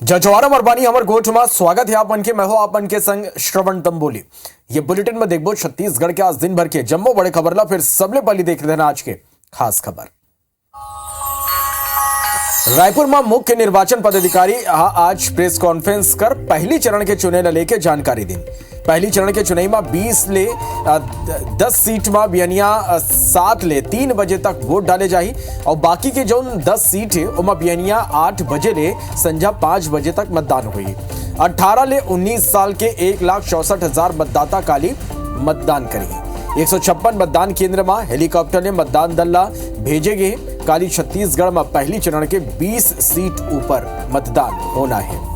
जजवाड़ा मरबानी हमर गोठ में स्वागत है आपन के। मैं हो आपन के संग श्रवण तंबोली। ये बुलेटिन में देखबो छत्तीसगढ़ के आज दिन भर के जम्मो बड़े खबर ला। फिर सबले पहले देख रहे हैं आज के खास खबर। रायपुर में मुख्य निर्वाचन पदाधिकारी आज प्रेस कॉन्फ्रेंस कर पहली चरण के चुनाव लेके जानकारी दी। पहली चरण के चुनाव में 20 ले 10 सीट में बियनिया 7 ले 3 बजे तक वोट डाले जाही और बाकी के जो 10 सीट है उमा बियनिया 8 बजे ले संझा 5 बजे तक मतदान हुई। 18 ले 19 साल के 1,64,000 मतदाता काली मतदान करी। 156 मतदान केंद्र में हेलीकॉप्टर ने मतदान दल ला भेजे गए। काली छत्तीसगढ़ में पहली चरण के 20 सीट ऊपर मतदान होना है।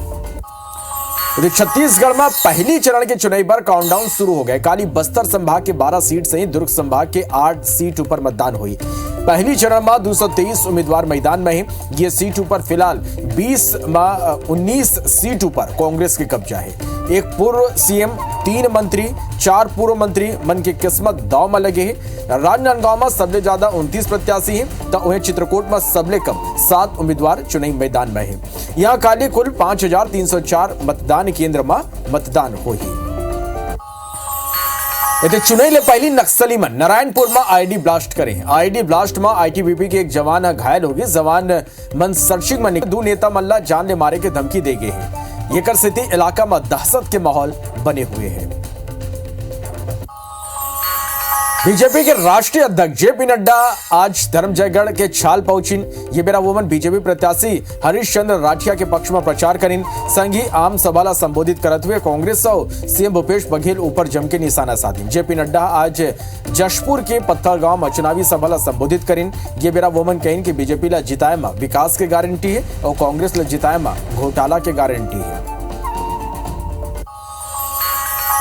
तो छत्तीसगढ़ में पहली चरण के चुनाव पर काउंटडाउन शुरू हो गए। काली बस्तर संभाग के 12 सीट सहित दुर्ग संभाग के 8 सीट ऊपर मतदान हुई। पहली चरण में 223 उम्मीदवार मैदान में हैं। ये सीट ऊपर फिलहाल 20 में 19 सीट ऊपर कांग्रेस के कब्जा है। एक पूर्व सीएम, 3 मंत्री, 4 पूर्व मंत्री मन की किस्मत दाव में लगे हैं। राजनांदगांव में सबसे ज्यादा 29 प्रत्याशी हैं तो वहीं चित्रकूट में सबले कम 7 उम्मीदवार चुनाव मैदान में हैं। यहाँ काली कुल 5,304 मतदान केंद्र में मतदान हुई। चुनाव ले पहली नक्सली मन नारायणपुर में आईडी ब्लास्ट करें। आईडी ब्लास्ट में आईटीबीपी के एक जवान घायल हो गए। जवान मन सर्चिंग में दो नेता मल्ला जान ले मारे के धमकी दे गए हैं। ये कर स्थिति इलाका में दहशत के माहौल बने हुए हैं। बीजेपी के राष्ट्रीय अध्यक्ष जेपी नड्डा आज धर्मजयगढ़ के छाल पहुंची। ये बेरा वोमन बीजेपी प्रत्याशी हरीश चंद्र राठिया के पक्ष में प्रचार करीन। संघी आम सभा ला संबोधित करते हुए कांग्रेस और सीएम भूपेश बघेल ऊपर जम के निशाना साधी। जेपी नड्डा आज जशपुर के पत्थलगांव में चुनावी सभा ला संबोधित करीन। ये बेरा वोमन कहीन कि बीजेपी ला जिताए में विकास के गारंटी है और कांग्रेस ला जिताए में घोटाला के गारंटी है।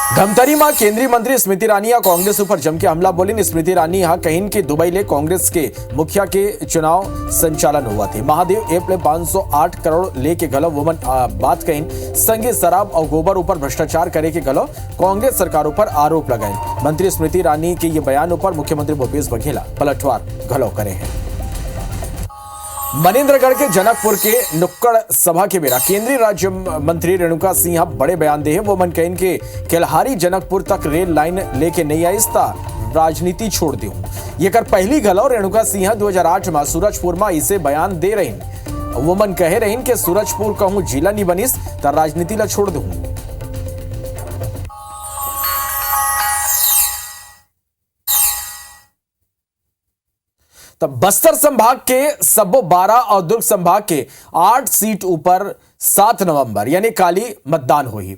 धमतरी में केंद्रीय मंत्री स्मृति ईरानी कांग्रेस ऊपर जम के हमला बोली। स्मृति ईरानी यहाँ कहीं के दुबई ले कांग्रेस के मुखिया के चुनाव संचालन हुआ थे। महादेव ऐप ले 508 करोड़ लेके गलो वोमन बात कहीं। संगे शराब और गोबर ऊपर भ्रष्टाचार करे के गलो कांग्रेस सरकार ऊपर आरोप लगाए। मंत्री स्मृति ईरानी के ये बयान ऊपर मुख्यमंत्री भूपेश बघेल पलटवार घलो करे हैं। मनेन्द्रगढ़ के जनकपुर के नुक्कड़ सभा के बेरा केंद्रीय राज्य मंत्री रेणुका सिंह बड़े बयान दे हैं। वो मन कहें कि केल्हारी जनकपुर तक रेल लाइन लेके नहीं आई ता राजनीति छोड़ दी हूं। ये कर पहली गलो रेणुका सिंह 2008 में सूरजपुर में इसे बयान दे रहे। वो मन कह रहे कि सूरजपुर कहूं जिला नहीं बनिस ता राजनीति ला छोड़ दूं। तब बस्तर संभाग के सबो 12 और दुर्ग संभाग के 8 सीट ऊपर 7 नवंबर यानी काली मतदान हुई।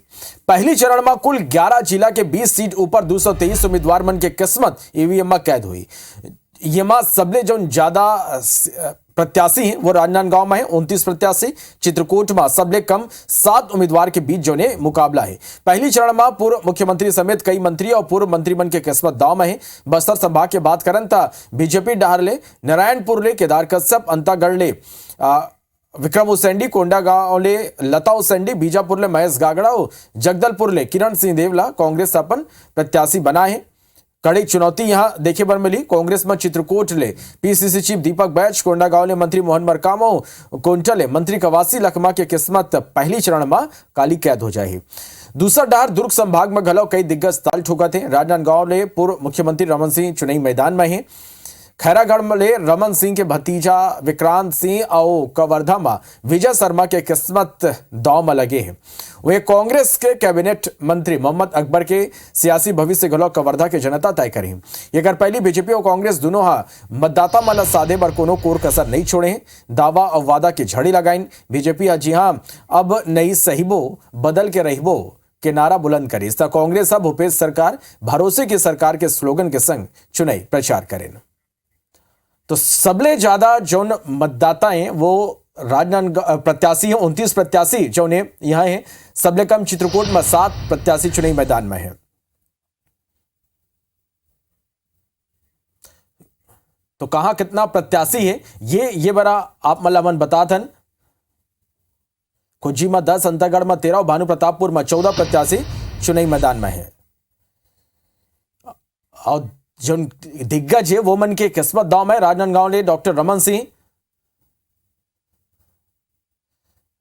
पहली चरण में कुल 11 जिला के 20 सीट ऊपर 223 उम्मीदवार मन के किस्मत ईवीएम में कैद हुई। ये में सबले जो ज्यादा प्रत्याशी हैं वो राजनांदगांव में है 29 प्रत्याशी। चित्रकूट में सबले कम 7 उम्मीदवार के बीच जो ने मुकाबला है। पहली चरण में पूर्व मुख्यमंत्री समेत कई मंत्री और पूर्व मंत्रीमंडल के किस्मत दाव में है। बस्तर संभाग के बात करन ता बीजेपी डहार ले नारायणपुर ले केदार कश्यप, अंतागढ़ ले विक्रम उसेंडी, कोंडागांव ले लता उसेंडी, बीजापुर ले महेश गागड़ा और जगदलपुर ले किरण सिंह देवला कांग्रेस अपन प्रत्याशी बना है। कड़ी चुनौती यहां देखे बर मिली। कांग्रेस में चित्रकूट ले पीसीसी चीफ दीपक बैच, कोंडागांव ले मंत्री मोहन मरकाम और कोंटा ले मंत्री कवासी लखमा के किस्मत पहली चरण में काली कैद हो जाए। दूसरा डहार दुर्ग संभाग में घलो कई दिग्गज ताल ठोका थे। राजनांदगांव ले पूर्व मुख्यमंत्री रमन सिंह चुनावी मैदान में है। खैरागढ़ में रमन सिंह के भतीजा विक्रांत सिंह और कवर्धा में विजय शर्मा के किस्मत दाव में लगे हैं। वे कांग्रेस के कैबिनेट मंत्री मोहम्मद अकबर के सियासी भविष्य घलो कवर्धा के जनता तय करी। ये कर पहली बीजेपी और कांग्रेस दोनों मतदाता मन साधे बर कोनो कोर कसर नहीं छोड़े हैं। दावा और वादा की झड़ी लगाइन। बीजेपी जी हाँ अब नहीं सहीबो बदल के रहीबो के नारा बुलंद करी। कांग्रेस अब भूपेश सरकार भरोसे की सरकार के स्लोगन के संग चुनावी प्रचार करें। तो सबले ज्यादा जो मतदाता हैं वो राजनांदगांव प्रत्याशी हैं 29 प्रत्याशी जो ने यहां हैं। सबले कम चित्रकूट में 7 प्रत्याशी चुनावी मैदान में हैं। तो कहां कितना प्रत्याशी है ये बड़ा आप मल्लामन बताथन। खुज्जी में 10, अंतागढ़ में 13, भानु प्रतापपुर में 14 प्रत्याशी चुनावी मैदान में है। और जो दिग्गज है वो मन के किस्मत दाव में राजनांदगांव ले डॉक्टर रमन सिंह,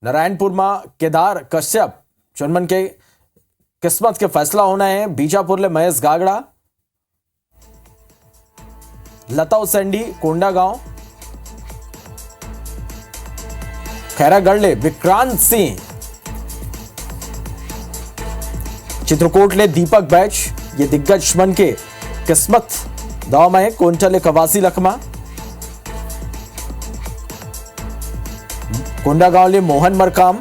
नारायणपुर में केदार कश्यप चुनमन के किस्मत के फैसला होना है। बीजापुर ले महेश गागड़ा, लता उसेंडी कोंडागांव, खैरागढ़ ले विक्रांत सिंह, चित्रकूट ले दीपक बैच, ये दिग्गज मन के किस्मत दाव में है। कोंटा ले कवासी लखमा, कोंडागांव ले मोहन मरकाम,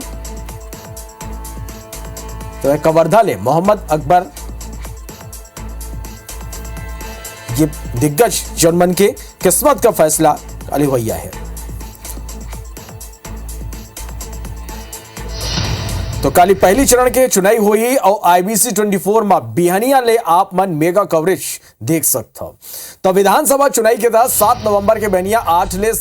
तो कवर्धा ले मोहम्मद अकबर, ये दिग्गज जनमन के किस्मत का फैसला काली भैया है। तो काली पहली चरण के चुनाई हुई और IBC 24 में बिहनिया ले आप मन मेगा कवरेज देख सकते हो। तो विधानसभा चुनाई के तहत 7 नवंबर के बिहनिया 8 ले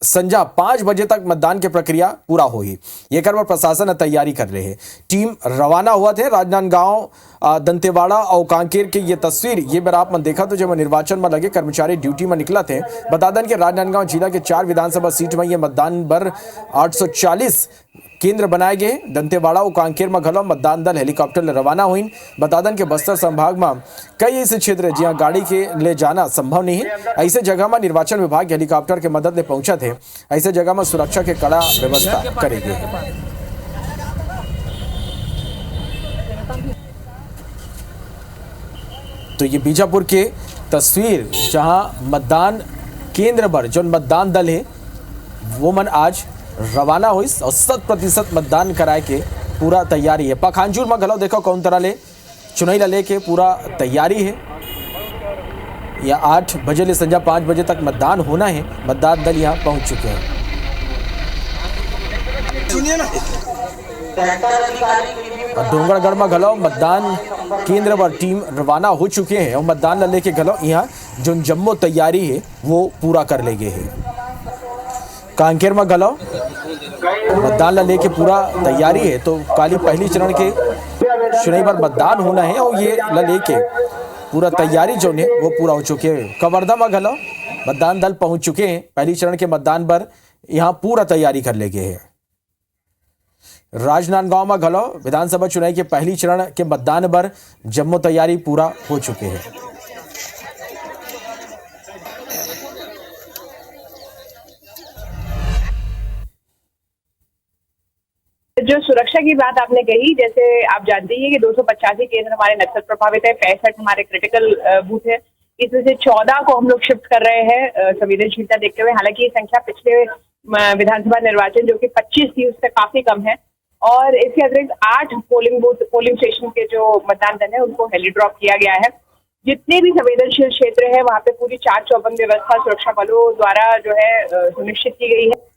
संजा 5 बजे तक मतदान की प्रक्रिया पूरा हुई। ये कर प्रशासन तैयारी कर रहे हैं। टीम रवाना हुआ थे राजनांदगांव, दंतेवाड़ा और कांकेर की ये तस्वीर ये बार आप मन देखा तो जब निर्वाचन में लगे कर्मचारी ड्यूटी में निकला थे। बता दें कि राजनांदगांव जिला के 4 विधानसभा सीट में ये मतदान भर 840 केंद्र बनाए गए। दंतेवाड़ा और कांकेर में घलो मतदान दल हेलीकॉप्टर ले रवाना हुई। बता दें कि बस्तर संभाग में कई ऐसे क्षेत्र है जहां गाड़ी के ले जाना संभव नहीं है। ऐसे जगह में निर्वाचन विभाग हेलीकॉप्टर के मदद ले पहुंचा थे। ऐसे जगह में सुरक्षा के कड़ा व्यवस्था करेगी। तो ये बीजापुर के तस्वीर जहां मतदान केंद्र पर जो मतदान दल है वो मन आज रवाना हुई और 100% मतदान कराए के पूरा तैयारी है। पखानजूर में घलो देखो कौन तरह ले चुनाई ले के पूरा तैयारी है। या 8 बजे ले संजा 5 बजे तक मतदान होना है। मतदान दल यहाँ पहुंच चुके हैं। और डोंगरगढ़ में घलो मतदान केंद्र पर टीम रवाना हो चुके हैं और मतदान ले के घलो यहाँ जो जम्मो तैयारी है वो पूरा कर ले गए हैं। कांकेर में घलो मतदान लेके पूरा तैयारी है। तो काली पहली चरण के चुनाई पर मतदान होना है और ये लेके पूरा तैयारी जो है वो पूरा हो चुके हैं। कवर्धा में घलो मतदान दल पहुंच चुके हैं। पहली चरण के मतदान पर यहाँ पूरा तैयारी कर ले गए हैं। राजनांदगांव में घलो विधानसभा चुनाव के पहली चरण के मतदान पर जम्मो तैयारी पूरा हो चुके हैं। जो सुरक्षा की बात आपने कही, जैसे आप जानते ही हैं कि 285 केंद्र हमारे नक्सल प्रभावित है, 65 हमारे क्रिटिकल बूथ है। इसमें से 14 को हम लोग शिफ्ट कर रहे हैं संवेदनशीलता देखते हुए। हालांकि ये संख्या पिछले विधानसभा निर्वाचन जो कि 25 थी उससे काफी कम है। और इसके अतिरिक्त 8 पोलिंग स्टेशन के जो मतदान दल है उनको हेली ड्रॉप किया गया है। जितने भी संवेदनशील क्षेत्र है वहाँ पे पूरी 4-चौबंद व्यवस्था सुरक्षा बलों द्वारा जो है सुनिश्चित की गई है।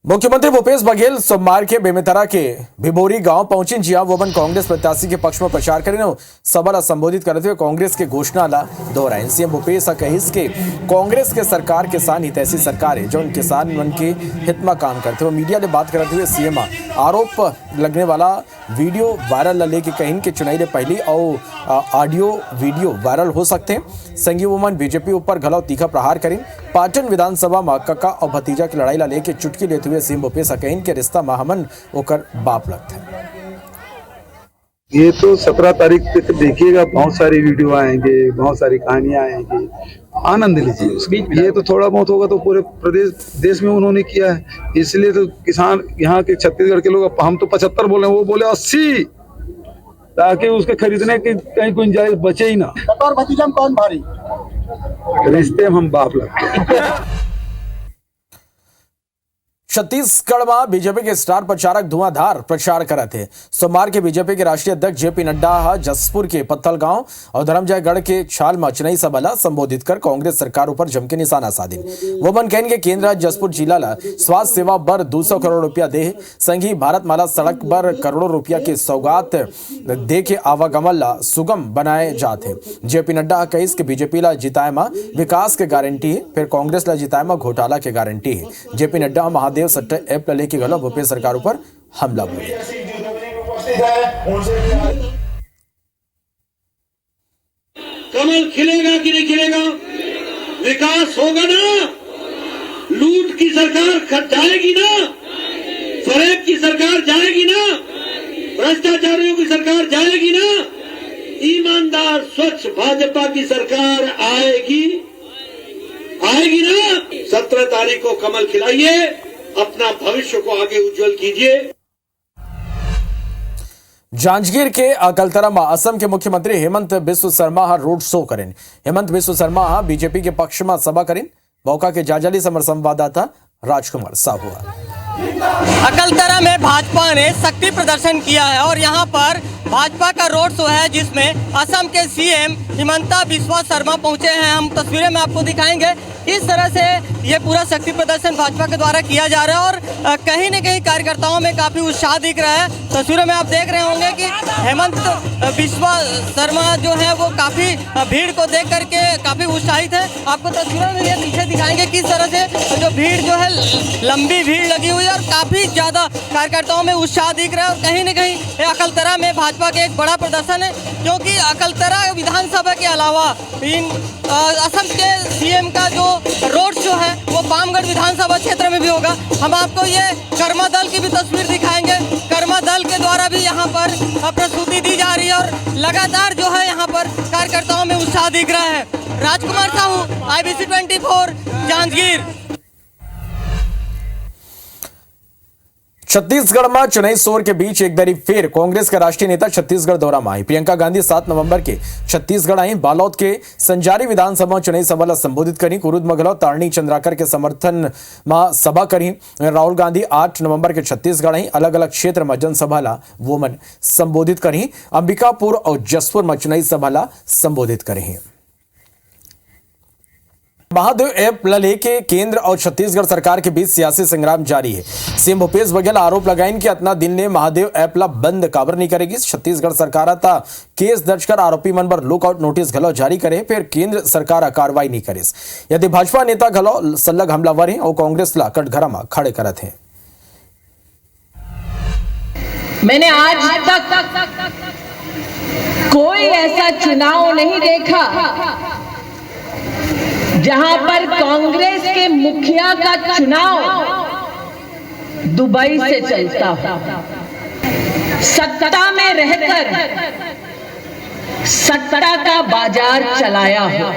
मुख्यमंत्री भूपेश बघेल सोमवार के बेमेतरा के भिबोरी गांव पहुंचे। जी हां, वो बन कांग्रेस प्रत्याशी के पक्ष में प्रचार करें। सभा ला संबोधित करते हुए कांग्रेस के घोषणा ला दोहराए। सीएम भूपेश कहिस के कांग्रेस के सरकार किसान हितैषी सरकार है जो किसान मन के हित में काम करते हुए मीडिया ने बात करते हुए सीएम आरोप लगने वाला वीडियो वायरल लेके कहीं के चुनाई पहली और ऑडियो वीडियो वायरल हो सकते हैं। संगी वोमन बीजेपी ऊपर घलाव तीखा प्रहार करें। पाटन विधानसभा में कक्का और भतीजा की लड़ाई ला लेके चुटकी लेते हुए सीएम भूपेश कहिन के रिश्ता महामन होकर बाप लगता है। ये तो 17 तारीख तक देखिएगा, बहुत सारी वीडियो आएंगे, बहुत सारी कहानियां आएंगी, आनंद लीजिए उसकी। ये तो थोड़ा बहुत होगा तो पूरे प्रदेश देश में उन्होंने किया है, इसलिए तो किसान यहाँ के छत्तीसगढ़ के लोग, हम तो 75 बोले, वो बोले 80, ताकि उसके खरीदने की कहीं गुंजाइश बचे ही ना। और भतीजा में कौन भारी? रिश्ते में हम बाप लगते। छत्तीसगढ़ में बीजेपी के स्टार प्रचारक धुआंधार प्रचार करे थे। सोमवार के बीजेपी के राष्ट्रीय अध्यक्ष जेपी नड्डा जसपुर के पत्थलगांव और धर्मजयगढ़ के छाल में चुनाई सभा ला संबोधित कर कांग्रेस सरकार ऊपर जम के निशाना साधिन। वो मन कहन के केंद्र जसपुर जिला ला स्वास्थ्य सेवा बर 200 करोड़ रुपया दे, संघी भारत माला सड़क बर करोड़ों रुपया के सौगात दे के आवागमन ला सुगम बनाए जाते। जेपी नड्डा कहिस के बीजेपी ला जिताए में विकास के गारंटी है, फिर कांग्रेस ला जिताए में घोटाला के गारंटी है। जेपी नड्डा महादेव सट्टा ऐप लेके गलो भूपेश सरकार ऊपर हमला बोले। कमल खिलेगा कि नहीं खिलेगा? विकास होगा ना? लूट की सरकार जाएगी ना, फरेब की सरकार जाएगी ना, भ्रष्टाचारियों की सरकार जाएगी ना, ईमानदार स्वच्छ भाजपा की सरकार आएगी ना। 17 तारीख को कमल खिलाइए, अपना भविष्य को आगे उज्जवल कीजिए। जांजगीर के अकलतरा असम के मुख्यमंत्री हेमंत बिस्व शर्मा रोड शो करें। हेमंत बिस्व शर्मा बीजेपी के पक्ष में सभा करें। मौका के जाजली समर संवाददाता राजकुमार साहू। अकलतरा में भाजपा ने शक्ति प्रदर्शन किया है और यहाँ पर भाजपा का रोड शो है जिसमें असम के सीएम हिमंता बिस्वा शर्मा पहुंचे हैं। हम तस्वीरें में आपको दिखाएंगे किस तरह से ये पूरा शक्ति प्रदर्शन भाजपा के द्वारा किया जा रहा है और कहीं न कहीं कार्यकर्ताओं में काफी उत्साह दिख रहा है। तस्वीरों में आप देख रहे होंगे कि हेमंत बिस्वा शर्मा जो है वो काफी भीड़ को देख करके काफी उत्साहित है। आपको तस्वीरों में ये पीछे दिखाएंगे किस तरह से जो भीड़ जो है लंबी भीड़ लगी हुई है और काफी ज्यादा कार्यकर्ताओं में उत्साह दिख रहा है। और कहीं न कहीं अकलतरा में भाजपा के एक बड़ा प्रदर्शन है क्योंकि अकलतरा विधानसभा के अलावा इन असम के सीएम का जो रोड शो है वो पामगढ़ विधानसभा क्षेत्र में भी होगा। हम आपको ये कर्मा दल की भी तस्वीर दिखाएंगे। कर्मा दल के द्वारा भी यहाँ पर प्रस्तुति दी जा रही है और लगातार जो है यहाँ पर कार्यकर्ताओं में उत्साह दिख रहा है। राजकुमार साहू, IBC 24 जांजगीर। छत्तीसगढ़ में चुनावी शोर के बीच एक बार फिर कांग्रेस का राष्ट्रीय नेता छत्तीसगढ़ दौरा में आई। प्रियंका गांधी 7 नवंबर के छत्तीसगढ़ आई। बालोद के संजारी विधानसभा चुनावी सभा संबोधित करी। कुरुद मगलौ तारणी चंद्राकर के समर्थन में सभा करी। राहुल गांधी 8 नवंबर के छत्तीसगढ़ आई। अलग अलग क्षेत्र में जनसभा वोमन संबोधित करी। अंबिकापुर और जसपुर में चुनावी सभा संबोधित करी। महादेव ऐप लेके केंद्र और छत्तीसगढ़ सरकार के बीच सियासी संग्राम जारी है। सीएम भूपेश बघेल आरोप लगाइन कि अतना दिन ने महादेव ऐप बंद काबर नहीं करेगी। छत्तीसगढ़ सरकार था केस दर्ज कर आरोपी मन पर लुकआउट नोटिस घलो जारी करे, फिर केंद्र सरकार कार्रवाई नहीं करे। यदि भाजपा नेता घलो सल्लग हमलावर है और कांग्रेस ला कटघरा में खड़े करत है। मैंने आज तक कोई ऐसा चुनाव नहीं देखा जहां पर कांग्रेस के मुखिया का चुनाव दुबई से चलता हो। सत्ता में रहकर सत्ता का बाजार चलाया हो।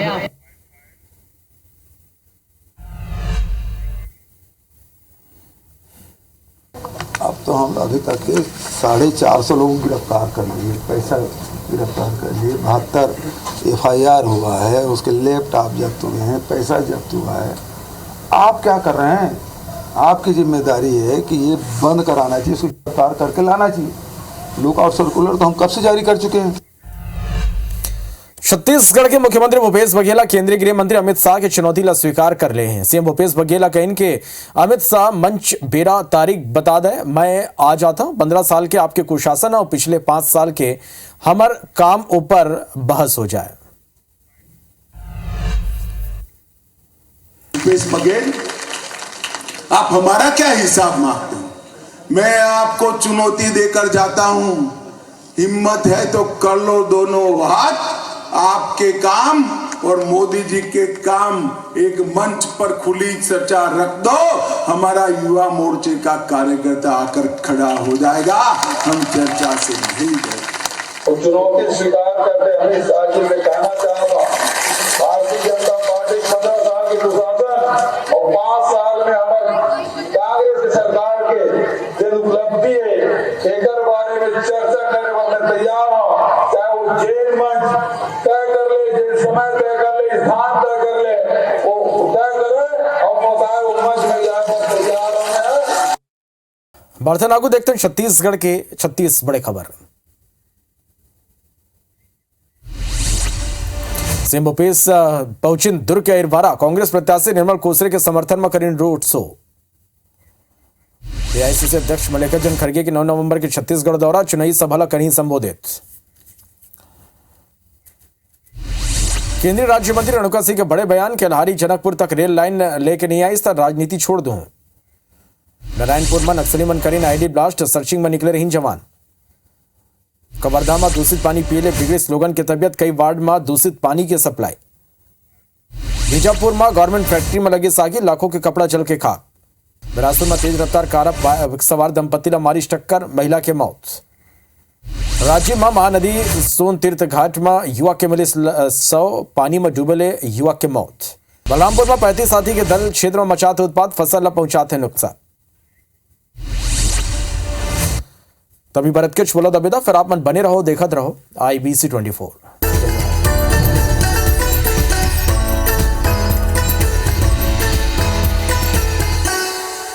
अब तो हम अभी तक के 450 लोगों को गिरफ्तार कर लिए, पैसा गिरफ्तार कर लिए, 72 FIR हुआ है, उसके लैपटॉप जब्त हुए हैं, पैसा जब्त हुआ है। आप क्या कर रहे हैं? आपकी जिम्मेदारी है कि ये बंद कराना चाहिए, इसको गिरफ्तार करके लाना चाहिए। लुकआउट सर्कुलर तो हम कब से जारी कर चुके हैं। छत्तीसगढ़ के मुख्यमंत्री भूपेश बघेल केंद्रीय गृह मंत्री अमित शाह की चुनौती ला स्वीकार कर ले हैं। सीएम भूपेश बघेल कहन के अमित शाह मंच बेरा तारीख बता दे, मैं आ जाता हूं। 15 साल के आपके कुशासन और पिछले 5 साल के हमर काम ऊपर बहस हो जाए। भूपेश बघेल, आप हमारा क्या हिसाब मांगते हैं? मैं आपको चुनौती देकर जाता हूं, हिम्मत है तो कर लो दोनों हाथ। आपके काम और मोदी जी के काम एक मंच पर खुली चर्चा रख दो, हमारा युवा मोर्चे का कार्यकर्ता आकर खड़ा हो जाएगा। हम चर्चा से नहीं गए। चुनौती स्वीकार करते अमित शाह जी मैं कहना चाहूंगा, भारतीय जनता पार्टी 15 साल की प्रशासन और 5 साल में हमारे कांग्रेस सरकार के जो उपलब्धि है एक बारे में चर्चा करने वाले तैयार हो। चाहे वो जेल मंच तय कर ले, जेल समय तय कर ले, स्थान तय कर ले, वो तय करे और बताए वो मंच में जाने तैयार है। बढ़ते आगू देखते हैं छत्तीसगढ़ के 36 बड़े खबर। सीएम भूपेश पहुंचे दुर्ग के अहिरवारा। कांग्रेस प्रत्याशी निर्मल कोसरे के समर्थन में करें रोड शो। एआईसीसी अध्यक्ष मल्लिकार्जुन खड़गे की 9 नवंबर के छत्तीसगढ़ दौरा। चुनावी सभा कहीं संबोधित। केंद्रीय राज्य मंत्री रेणुका सिंह के बड़े बयान के लहारी जनकपुर तक रेल लाइन लेके नहीं आई, इस तरह राजनीति छोड़ दूं। नारायणपुर में नक्सली मन करीन आईडी ब्लास्ट, सर्चिंग में निकले रही जवान। कवर्धा में दूषित पानी पिए बिगड़ी स्लोगन की तबियत, कई वार्ड में दूषित पानी की सप्लाई। बीजापुर में गवर्नमेंट फैक्ट्री में लगी सागी, लाखों के कपड़ा जल के खाक। बिलासपुर में तेज रफ्तार कार सवार दंपति मारी टक्कर, महिला के मौत। राज्य में महानदी सोन तीर्थ घाट में युवक के मिले शव, पानी में डूबेले युवक के मौत। बलरामपुर में 35 हाथी के दल क्षेत्र में मचाते उत्पात, फसल न पहुंचाते नुकसान। तभी भरत के छोला दबेदा, फिर आप मन बने रहो, देखत रहो IBC 24।